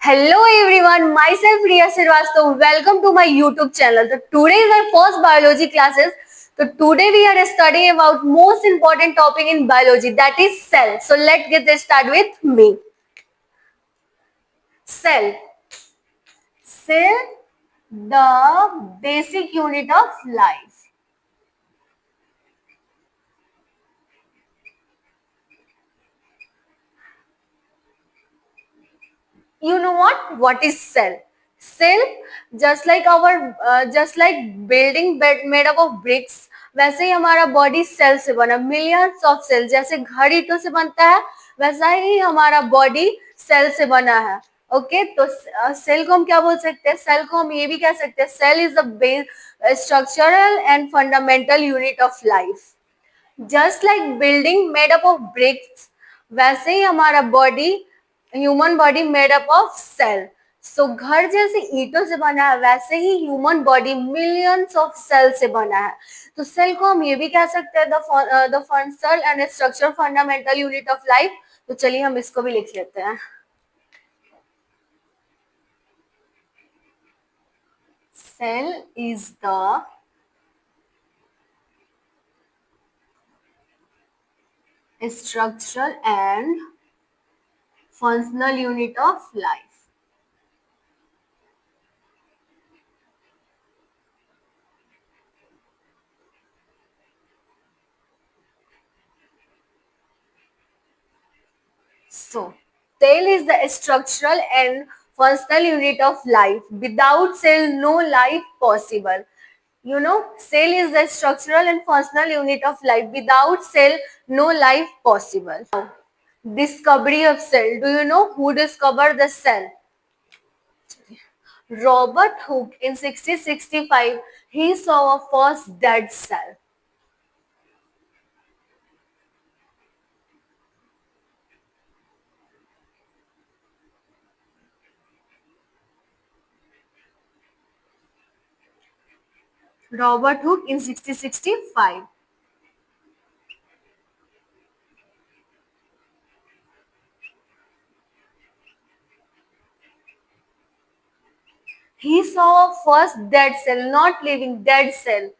Hello everyone, myself Riya Srivastava. Welcome to my YouTube channel. So today is my first biology classes. So today we are studying about most important topic in biology, that is cell. So let's get this start with me. Cell. Cell, the basic unit of life. You know what? What is cell? Cell, just like building bed made up of bricks, वैसे ही हमारा body cell से बना, millions of cell. जैसे घर ईंटों से बनता है, वैसा ही हमारा बॉडी सेल से बना है. ओके, तो सेल को हम क्या बोल सकते हैं? सेल को हम ये भी कह सकते हैं, cell is the base structural and fundamental unit of life. Just like building made up of bricks, वैसे ही हमारा body, human body made up of cell. So घर जैसे ईंटों से बना है, वैसे ही human body millions of cell से बना है. तो सेल को हम ये भी कह सकते हैं the functional and structure fundamental unit of life. तो चलिए हम इसको भी लिख लेते हैं. Cell is the structural and functional unit of life. So, cell is the structural and functional unit of life. Without cell, no life possible. You know, cell is the structural and functional unit of life. Without cell, no life possible. Now, discovery of cell. Do you know who discovered the cell? Robert Hooke in 1665. He saw a first dead cell. Robert Hooke in 1665. He saw a first dead cell, not living, dead cell.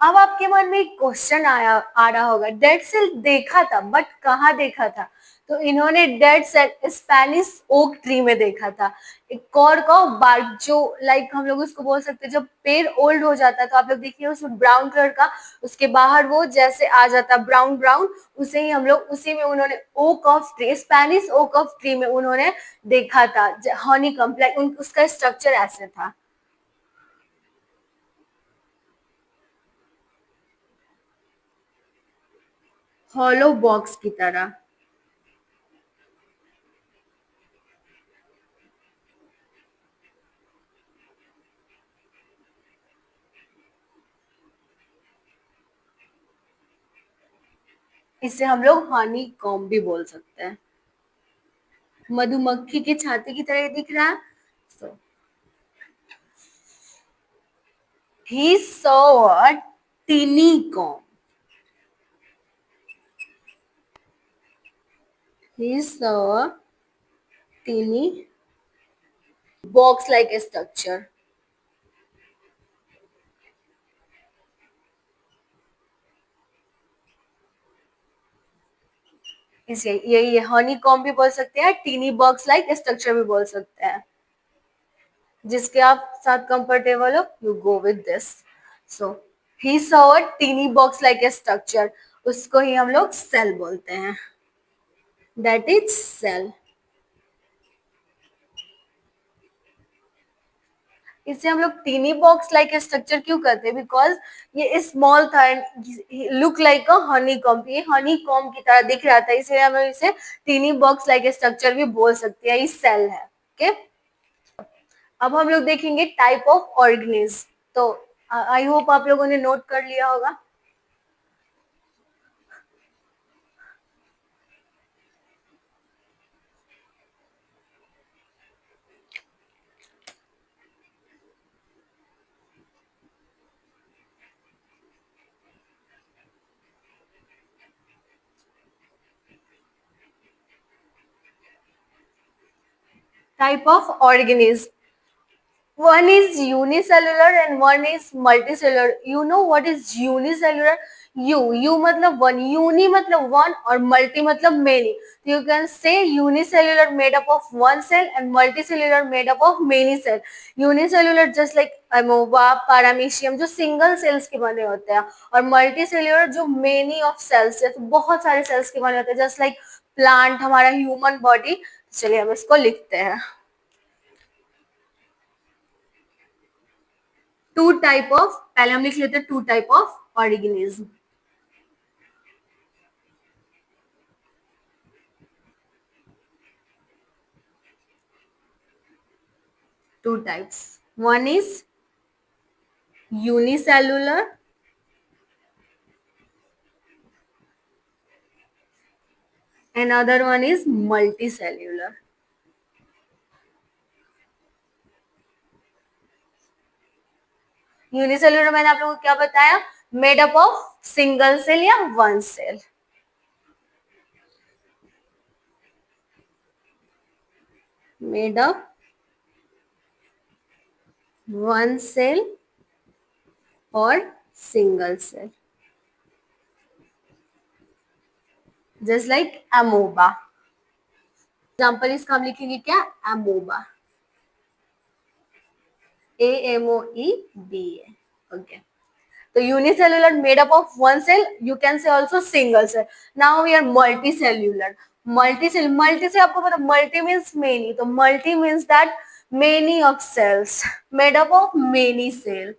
अब आपके मन में एक question आ रहा होगा, dead cell देखा था, but कहाँ देखा था? तो इन्होंने dead cell Spanish oak tree में देखा था. एक कॉर्क का बार्क, जो लाइक हम लोग उसको बोल सकते हैं, जब पेड़ ओल्ड हो जाता है तो आप लोग देखिए उसमें ब्राउन कलर का, उसके बाहर वो जैसे आ जाता है ब्राउन ब्राउन, उसे ही हम लोग, उसी में उन्होंने oak of tree, Spanish oak of tree में उन्होंने देखा था हनी कम्प्लेक्स, उसका स्ट्रक्चर ऐसे था. हॉलो बॉक्स की तरह. इसे हम लोग हनी कॉम्ब भी बोल सकते हैं. मधुमक्खी के छाते की तरह दिख रहा है. So he saw a teeny comb. He saw a teeny box like a structure. इसे ये हनी कॉम्ब भी बोल सकते हैं, टीनी बॉक्स लाइक स्ट्रक्चर भी बोल सकते हैं. जिसके आप साथ कंफर्टेबल हो, you go with this. So he saw a tiny box like a structure, उसको ही हम लोग सेल बोलते हैं. That is cell. इसे हम लोग टीनी बॉक्स लाइक स्ट्रक्चर क्यों कहते हैं? बिकॉज ये स्मॉल था and look like a Honey comb, ये हनी कॉम्ब की तरह दिख रहा था, इसलिए हम लोग इसे टीनी बॉक्स लाइक स्ट्रक्चर भी बोल सकते हैं. ये सेल है. ओके, अब हम लोग देखेंगे टाइप ऑफ ऑर्गेनिज्म. तो आई होप आप लोगों ने नोट कर लिया होगा. type of organism. One is unicellular and one is multicellular. You know what is unicellular? You मतलब one, uni मतलब one और multi मतलब many. You can say unicellular made up of one cell and multicellular made up of many cell. Unicellular just like amoeba, paramecium जो single cells के बने होते हैं और multicellular जो many of cells जैसे बहुत सारे cells के बने होते हैं just like plant हमारा human body. चलिए हम इसको लिखते हैं. टू टाइप ऑफ, पहले हम लिख लेते हैं two type of organism. Two types. One is unicellular and other one is multicellular. Unicellular मैंने आप लोगों को क्या बताया? Made up of single cell या one cell. Made up one cell और single cell. Just like amoeba. Example इसका हम लिखेंगे क्या? अमोबा. AMOEBA. Okay. So unicellular made up of one cell. You can say also single cell. Now we are multicellular. Multi से आपको पता multi means many. तो multi means that many of cells made up of many cell.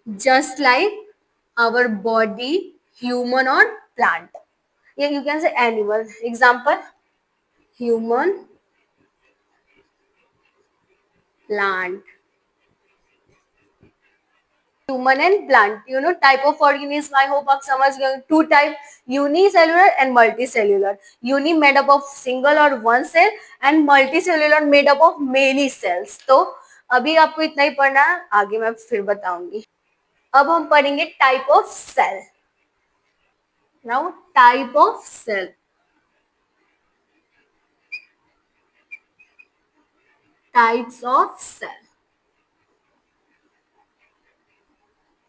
Just like our body, human or plant. Yeah, you can say animal. Example, human, plant. Human and plant, you know, type of organism. I hope आप समझ गए. Two type, unicellular and multicellular. Uni made up of single or one cell and multicellular made up of many cells. तो अभी आपको इतना ही पढ़ना है, आगे मैं फिर बताऊंगी. अब हम पढ़ेंगे type of cell. Now type of cell. Types of cell.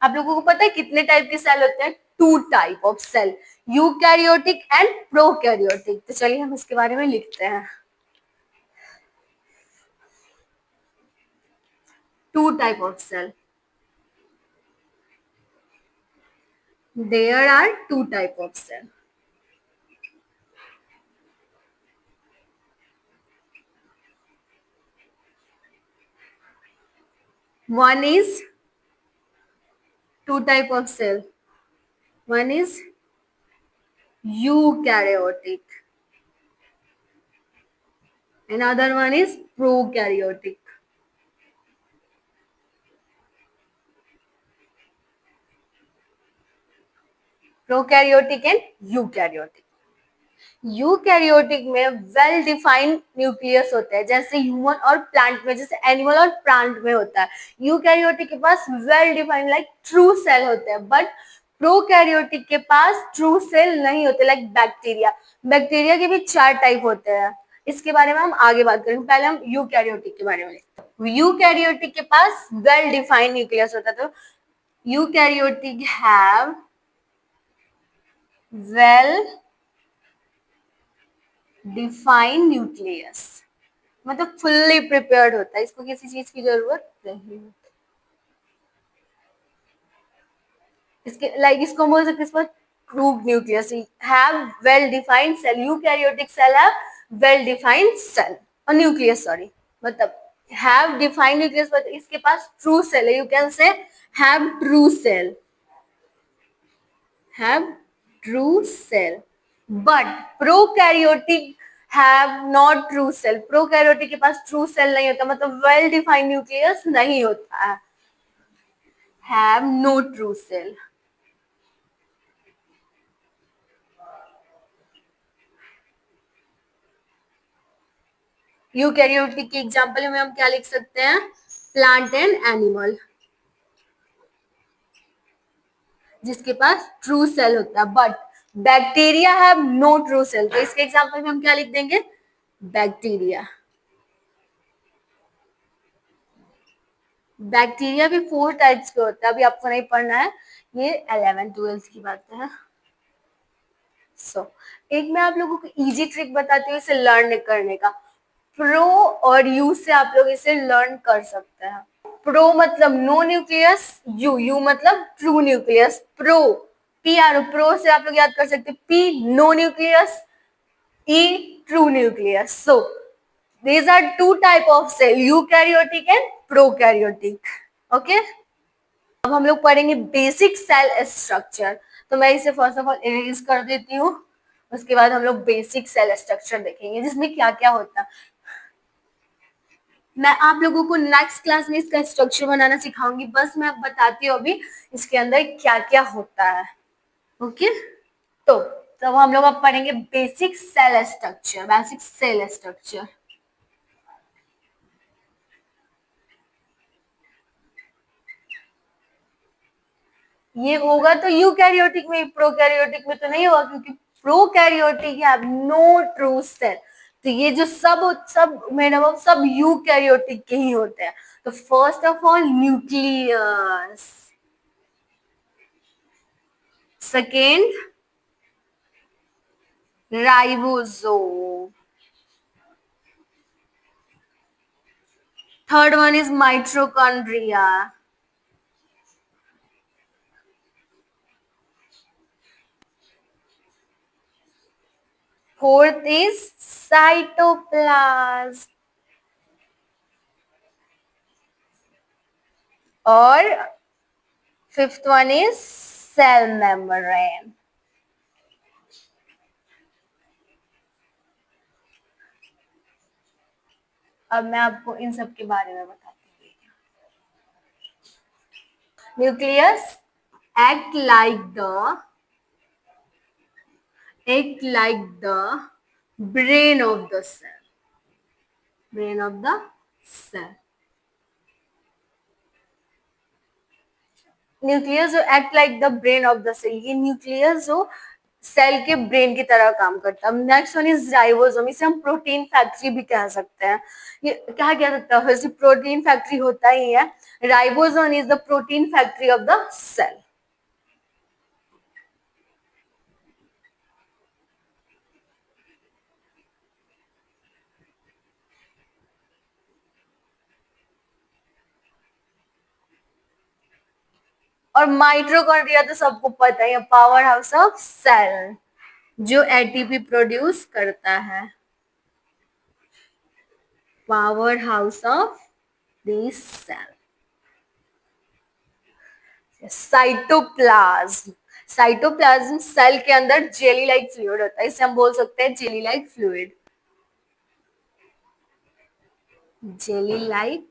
आप लोगों को पता है कितने टाइप के सेल होते हैं? Two type of cell, eukaryotic and prokaryotic. तो चलिए हम इसके बारे में लिखते हैं. Two type of cell. There are two type of cell. One is two type of cell. One is eukaryotic. Another one is prokaryotic. Prokaryotic and eukaryotic. Eukaryotic में well defined nucleus होता है, जैसे ह्यूमन और plant में, जैसे animal और plant में होता है. यूकैरियोटिक के पास well defined like true cell होते हैं, बट प्रोकैरियोटिक के पास ट्रू सेल नहीं होते. लाइक बैक्टीरिया, बैक्टीरिया के भी चार टाइप होते हैं. इसके बारे में हम आगे बात करेंगे. पहले हम यूकैरियोटिक के बारे में. यूकैरियोटिक के पास वेल डिफाइंड न्यूक्लियस होता है. तो eukaryotic have well defined nucleus, मतलब फुल्ली प्रिपेयर्ड होता है, इसको किसी चीज की जरूरत नहीं. इसके लाइक इसको बोल सकते हैं proved nucleus. Have well defined cell. Eukaryotic cell have well defined cell और न्यूक्लियस, सॉरी, मतलब हैव डिफाइंड न्यूक्लियस, बट इसके पास ट्रू सेल है. You can say have true cell. have true cell, but prokaryotic have not true cell. prokaryotic के पास true cell नहीं होता, मतलब well defined nucleus नहीं होता है. have no true cell. Eukaryotic के एग्जांपल में हम क्या लिख सकते हैं? Plant and animal. जिसके पास ट्रू सेल होता है, but bacteria have no true cell. तो इसके एग्जांपल में हम क्या लिख देंगे, बैक्टीरिया। बैक्टीरिया भी 4 टाइप्स के होता है, अभी आपको नहीं पढ़ना है, ये 11 12 की बात है। एक मैं आप लोगों को इजी ट्रिक बताती हूँ इसे लर्न करने का। प्रो और यू से आप लोग इसे लर्न कर सकते हैं। प्रो मतलब नो न्यूक्लियस, यू मतलब true nucleus. Pro, P R, pro से आप लोग याद कर सकते हैं, P no nucleus, E true nucleus. So these are two type of cell, eukaryotic and prokaryotic. Okay, अब हम लोग पढ़ेंगे बेसिक सेल स्ट्रक्चर। तो मैं इसे फर्स्ट ऑफ ऑल इरेज कर देती हूँ, उसके बाद हम लोग बेसिक सेल स्ट्रक्चर देखेंगे जिसमें क्या क्या होता है। मैं आप लोगों को नेक्स्ट क्लास में इसका स्ट्रक्चर बनाना सिखाऊंगी, बस मैं बताती हूँ अभी इसके अंदर क्या क्या होता है। ओके, तो तब हम लोग अब पढ़ेंगे basic cell structure, basic cell structure. ये होगा तो यूकैरियोटिक में, प्रोकैरियोटिक में तो नहीं होगा, क्योंकि prokaryotic have no true cell. तो ये जो सब मैडम सब यूकैरियोटिक के ही होते हैं। तो first of all nucleus, second ribosome, third one is mitochondria, fourth is cytoplasm, और fifth one is cell membrane. अब मैं आपको इन सब के बारे में बताती हूँ। Nucleus act like the brain of the cell, brain of the cell। Nucleus जो act like the brain of the cell, ये न्यूक्लियस जो सेल के ब्रेन की तरह काम करता है। नेक्स्ट वन इज राइबोसोम, इसे हम प्रोटीन फैक्ट्री भी कह सकते हैं। ये कहा जा सकता है, वैसे प्रोटीन फैक्ट्री होता ही है। Ribosome is the protein factory of the cell. और माइटोकॉन्ड्रिया तो सबको पता ही है, पावर हाउस ऑफ सेल, जो एटीपी प्रोड्यूस करता है, power house of the cell. Cytoplasm, cytoplasm cell के अंदर जेली लाइक फ्लूइड होता है, इसे हम बोल सकते हैं jelly like fluid, jelly like,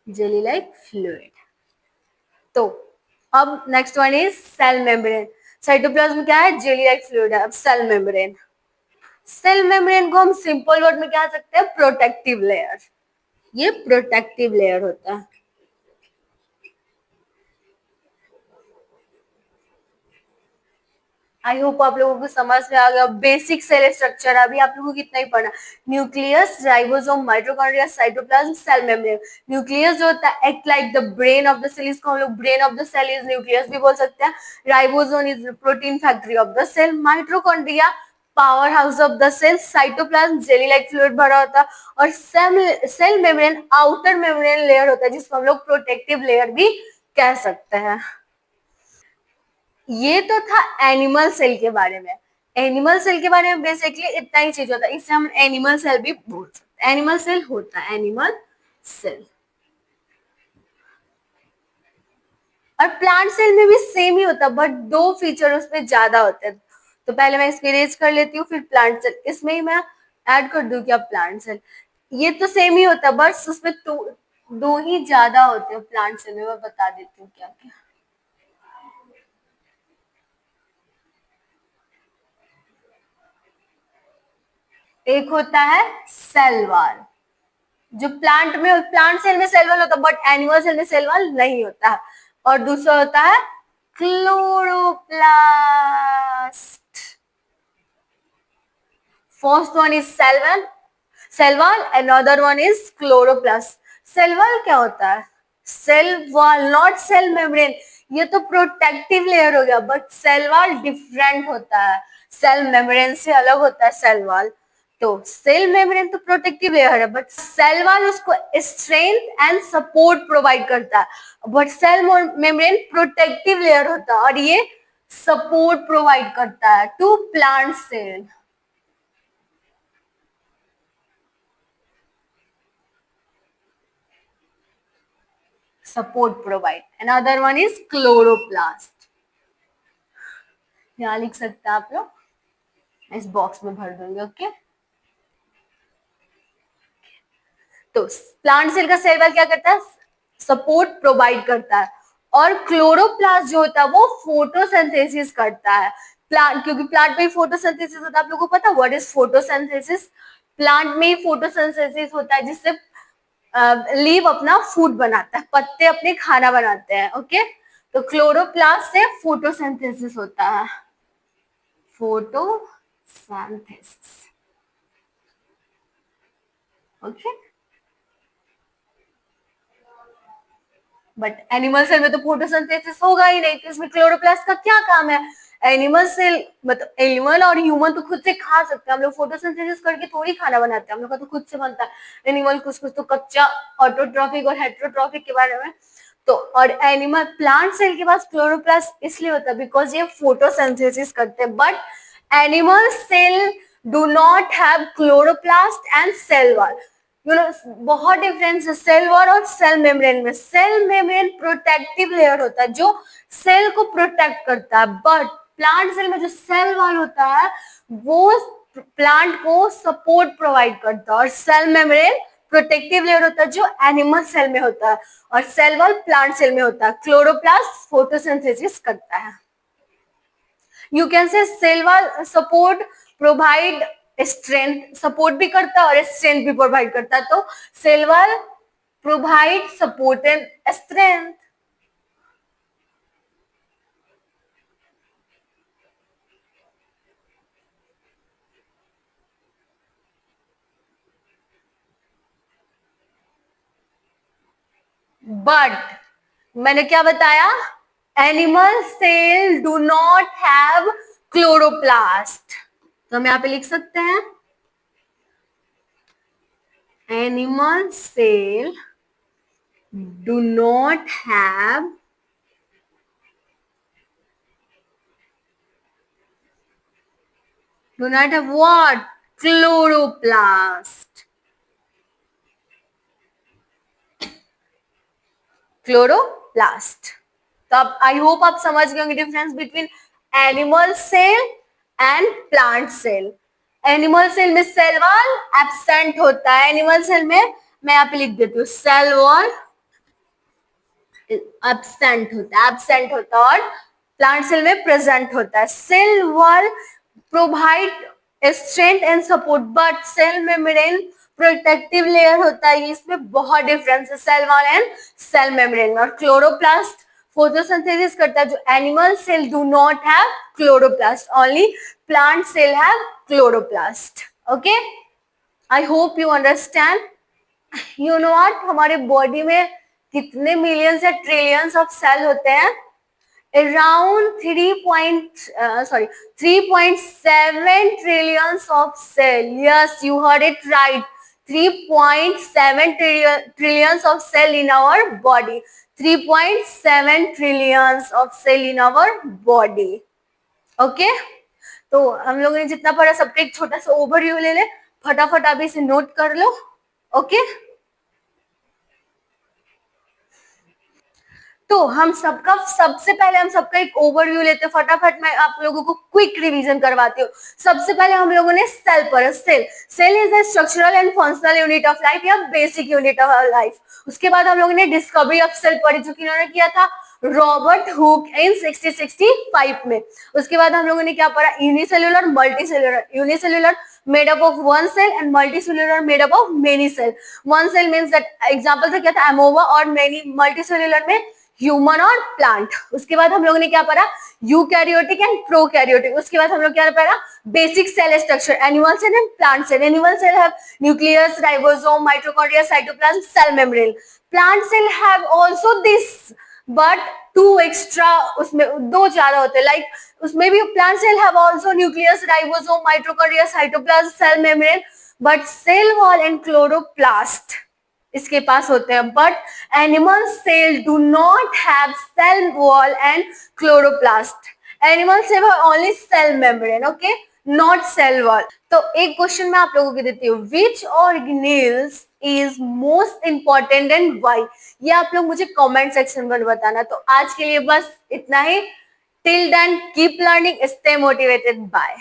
jelly like fluid. तो अब next one is cell membrane. Cytoplasm क्या है, जेली लाइक फ्लूइड है। अब सेल मेम्ब्रेन, सेल मेम्ब्रेन को हम सिंपल वर्ड में कह सकते हैं प्रोटेक्टिव लेयर। ये प्रोटेक्टिव लेयर होता है। आई होप आप लोगों को समझ में आ गया बेसिक सेल स्ट्रक्चर। अभी आप लोगों को कितना ही पढ़ना, nucleus, ribosome, mitochondria, cytoplasm, cell membrane. Nucleus जो होता है act like the brain of the cell, इसको हम लोग brain of the cell is nucleus भी बोल सकते हैं। Ribosome is protein factory of the cell, mitochondria power house of the cell, cytoplasm jelly like fluid भरा होता है, और cell membrane outer membrane layer होता है, जिसको हम लोग प्रोटेक्टिव लेयर भी कह सकते हैं। ये तो था एनिमल सेल के बारे में। एनिमल सेल के बारे में बेसिकली इतना ही चीज होता है, इसे हम एनिमल सेल भी बोल सकते हैं। एनिमल सेल होता है एनिमल सेल। और प्लांट सेल में भी सेम ही होता है, बट दो फीचर उसमें ज्यादा होते हैं। तो पहले मैं इसको इरेज कर लेती हूँ, फिर प्लांट सेल इसमें ही मैं ऐड कर दूं क्या, प्लांट सेल। ये तो सेम ही होता है, बस उसमें दो ही ज्यादा होते हैं प्लांट सेल में। मैं बता देती हूँ क्या क्या। एक होता है सेल वॉल, जो प्लांट सेल में सेल वॉल होता है, बट एनिमल सेल में सेल वॉल नहीं होता है। और दूसरा होता है chloroplast. First one is cell wall, another one is chloroplast. Cell wall क्या होता है? Cell wall, not cell membrane, ये तो प्रोटेक्टिव लेयर हो गया, बट सेल वॉल डिफरेंट होता है, सेल मेम्ब्रेन से अलग होता है सेल वॉल। तो सेल मेम्ब्रेन तो प्रोटेक्टिव लेयर है, बट सेल वॉल उसको स्ट्रेंथ एंड सपोर्ट प्रोवाइड करता है, but cell membrane protective layer होता है और ये सपोर्ट प्रोवाइड करता है to plant cell. Support provide. Another one is chloroplast. यहाँ लिख सकते हैं आप लोग, इस बॉक्स में भर दूंगी। ओके, तो प्लांट सेल का सेल वॉल क्या करता है? सपोर्ट प्रोवाइड करता है। और क्लोरोप्लास्ट जो होता है वो फोटोसिंथेसिस करता है। प्लांट, क्योंकि प्लांट में ही फोटोसिंथेसिस होता है, आप लोगों को पता है व्हाट इज फोटोसिंथेसिस? प्लांट में ही फोटोसिंथेसिस होता है जिससे लीव अपना फूड बनाता है, पत्ते अपने खाना बनाते हैं। ओके, तो क्लोरोप्लास्ट से फोटोसिंथेसिस होता है, photosynthesis. Okay, but animal cell में तो फोटोसिंथेसिस होगा ही नहीं, तो इसमें क्लोरोप्लास्ट का क्या काम है? एनिमल सेल मतलब एनिमल और ह्यूमन तो खुद से खा सकते हैं, हम लोग फोटोसिंथेसिस करके थोड़ी खाना बनाते हैं, हम लोग का तो खुद से बनता है। एनिमल कुछ कुछ तो कच्चा, ऑटोट्रॉफिक और हेटेरोट्रॉफिक के बारे में। तो और एनिमल प्लांट सेल के पास क्लोरोप्लास्ट इसलिए होता है बिकॉज ये फोटोसिंथेसिस करते हैं, but animal cell do not have chloroplast and cell wall. You know, बहुत डिफरेंस है सेल वॉल और सेल मेम्ब्रेन में। सेल मेम्ब्रेन प्रोटेक्टिव लेयर होता है जो सेल को प्रोटेक्ट करता है, बट प्लांट सेल में जो सेल वॉल होता है वो प्लांट को सपोर्ट प्रोवाइड करता है। और सेल मेम्ब्रेन प्रोटेक्टिव लेयर होता है जो एनिमल सेल में होता है, और सेल वॉल प्लांट सेल में होता है। क्लोरोप्लास्ट फोटोसिंथेसिस करता है। You can say cell wall support provide strength, support भी करता है और स्ट्रेंथ भी प्रोवाइड करता है। तो cell wall provide support and strength. But मैंने क्या बताया? Animal cell do not have chloroplast. तो हम यहाँ पे लिख सकते हैं animal cell do not have what? Chloroplast. Chloroplast. तो अब आई होप आप समझ गए होंगे difference between animal cell and plant cell. Animal cell में सेल वॉल एब्सेंट होता है, एनिमल सेल में मैं यहाँ पे लिख देती हूँ सेल वॉल एब्सेंट होता है, और प्लांट सेल में प्रेजेंट होता है। Cell wall provide strength and support, but cell membrane protective layer होता है। इसमें बहुत डिफरेंस है cell wall and cell membrane में। और क्लोरोप्लास्ट फोटोसिंथेसिस करता है, जो animal cell do not have chloroplast, only plant cell have chloroplast. Okay, I hope you understand. You know what, हमारे बॉडी में कितने मिलियंस या ट्रिलियंस ऑफ सेल होते हैं? Around 3.7 trillions of cell. Yes, you heard it right. 3.7 trillions of cell in our body. 3.7 trillions of cell in our body. Okay? तो हम लोगों ने जितना पढ़ा सबका एक छोटा सा ओवरव्यू ले ले, फटाफट आप इसे नोट कर लो। ओके, तो हम सबका सबसे पहले हम सबका एक ओवरव्यू लेते हैं। फटाफट मैं आप लोगों को क्विक रिवीजन करवाती हूँ। सबसे पहले हम लोगों ने सेल पढ़ा। Cell is the structural and functional unit of life या बेसिक यूनिट ऑफ लाइफ। उसके बाद हम लोगों ने डिस्कवरी ऑफ सेल पढ़ी, जो कि इन्होंने किया था रॉबर्ट हुक इन 1665 में। उसके बाद हम लोगों ने क्या पढ़ा? Unicellular multicellular. Unicellular made up of one cell and multicellular made up of many cell. One cell means that example से क्या था amoeba और many multicellular में ह्यूमन और प्लांट. उसके बाद हम लोगों ने क्या पढ़ा यूकैरियोटिक एंड प्रोकैरियोटिक. उसके बाद हम लोग क्या पढ़ा basic cell structure animal cell and plant cell. Animal cell have nucleus ribosome mitochondria cytoplasm cell membrane. Plant cell have also this but two extra उसमें दो ज्यादा होते हैं लाइक उसमें भी plant cell have also nucleus ribosome mitochondria cytoplasm cell membrane but cell wall and chloroplast इसके पास होते हैं. But animal cell do not have cell wall and chloroplast. Animal cell only cell membrane. Okay not cell wall. तो एक question मैं आप लोगों को देती हूँ which organelles is most important and why. ये आप लोग मुझे कमेंट सेक्शन में बताना. तो आज के लिए बस इतना ही. Till then keep learning stay motivated bye.